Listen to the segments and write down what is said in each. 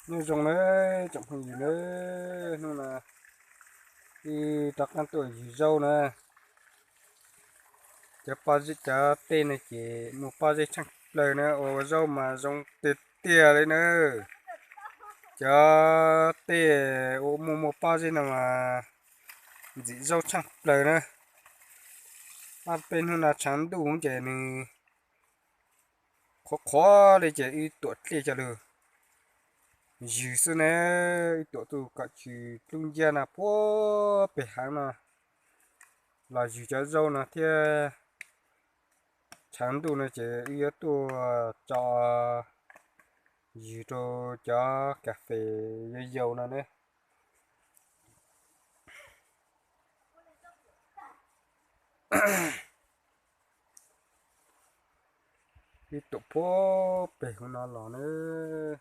như trồng đấy trồng không gì nữa nên là đi đặt ăn tuổi gì dâu nè chả bao giờ chả tên này chỉ một bao giờ chẳng lời nữa ô dâu mà dòng tiệt tia đấy nữa chả tia ô một bao giờ nào mà dị dâu chẳng lời nữa ăn bên hôm nào chẳng đủ không chè này khó khó để chè y tuột để chè được dì sư nè y tuột tụ cả chỉ trung gian là phố bể hàng nè là dì cho dâu nè thì chẳng đủ nè chè y tụ cho dì cho cà phê dây dầu nè nè y tụ phố bể của nó lò nữa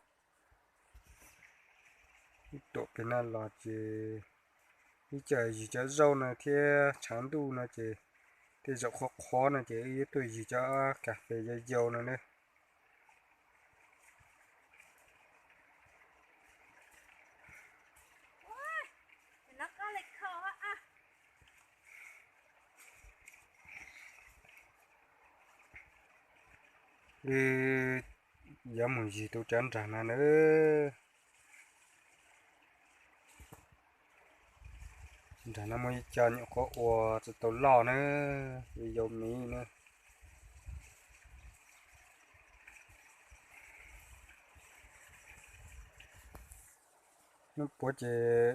y tụ cái nó lò chè y chè dì cho dâu nè thì chẳng đủ nè chè thì dọc khó khó nè chè y tụ dì cho cà phê dây dầu nè nè nó có lịch khô á. Ừ, giờ mùi gì tôi chán trả nè nữa trả nó mới cho những có ua cho tôi lo nữa bây giờ mì nữa nó bố chị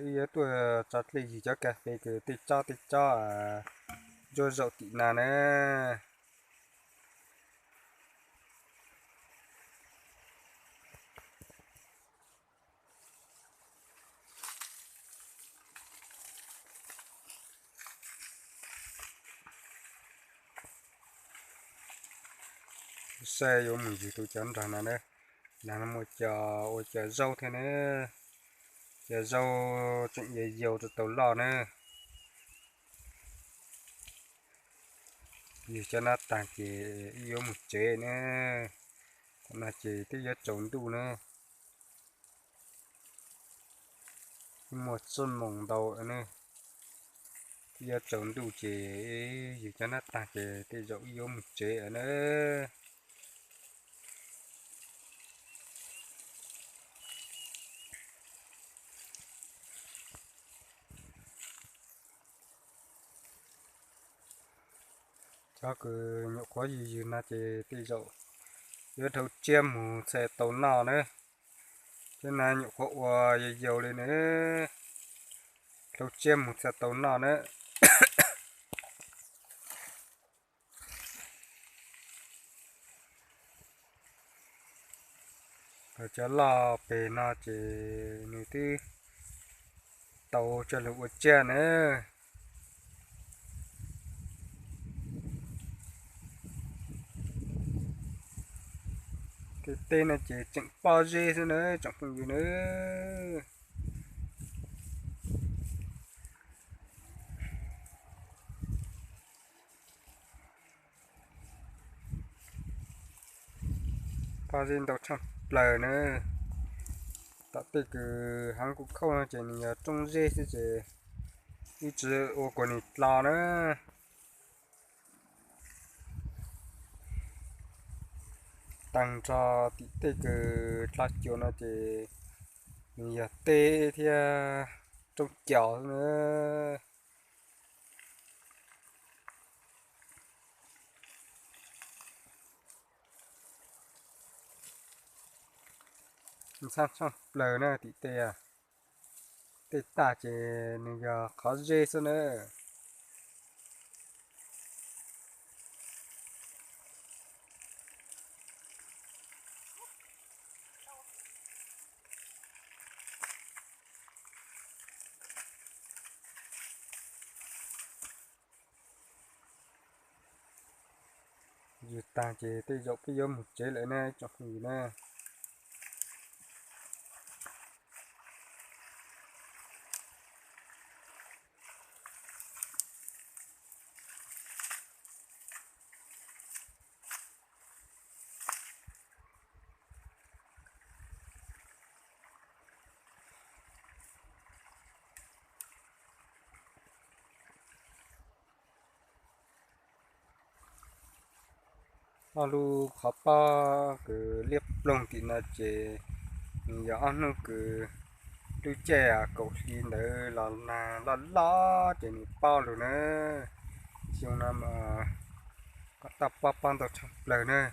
ý tôi chặt lấy gì cho cà phê cứ tít cho à rồi dậu tị nà nữa xe vô mùi gì tôi chán trả nè nữa là nó một chờ dâu thế nữa chờ dâu chuyện gì dầu cho tôi lo nữa gì cho nó tàn chỉ yêu một chế nữa còn là chỉ cái giá trống đủ nữa một xuân mồng đầu nữa giờ trồng đủ chế gì cho nó tạt chế thì dẫu yêu một chế ở nữa cho cứ nhậu có gì là chế thì dẫu giờ thầu chiêm một xe tàu nào nữa cho nên nhậu có gì dầu lên nữa thầu chiêm một xe tàu nào nữa rồi cho lò bể nào chế như thế tàu cho lũ chè nữa cái tên là chỉ chẳng bao giờ nữa chẳng còn gì nữa bao giờ đâu chẳng lời nữa tại cái hàng cũng không là chỉ là trong dê thì chỉ一直我管你拉呢，当着这个辣椒那些，你要带些中脚呢，你上来呢，地带啊，地大些那个烤热是呢，就大些地肉不要木chế lại呢，做gì呢？ alu khó pa cứ liếp lông thì nó chế giờ ăn nó cứ tôi chè à cậu thì nữa là lo chế ni bao rồi nữa chiều năm có tập ba ban đầu chập lời nữa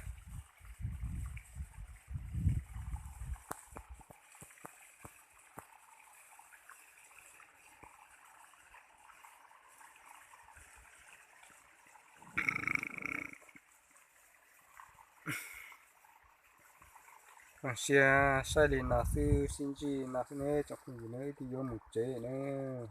xe xe đi nào sư xin chi nào sư nè chọc gì nữa thì vô một chế nữa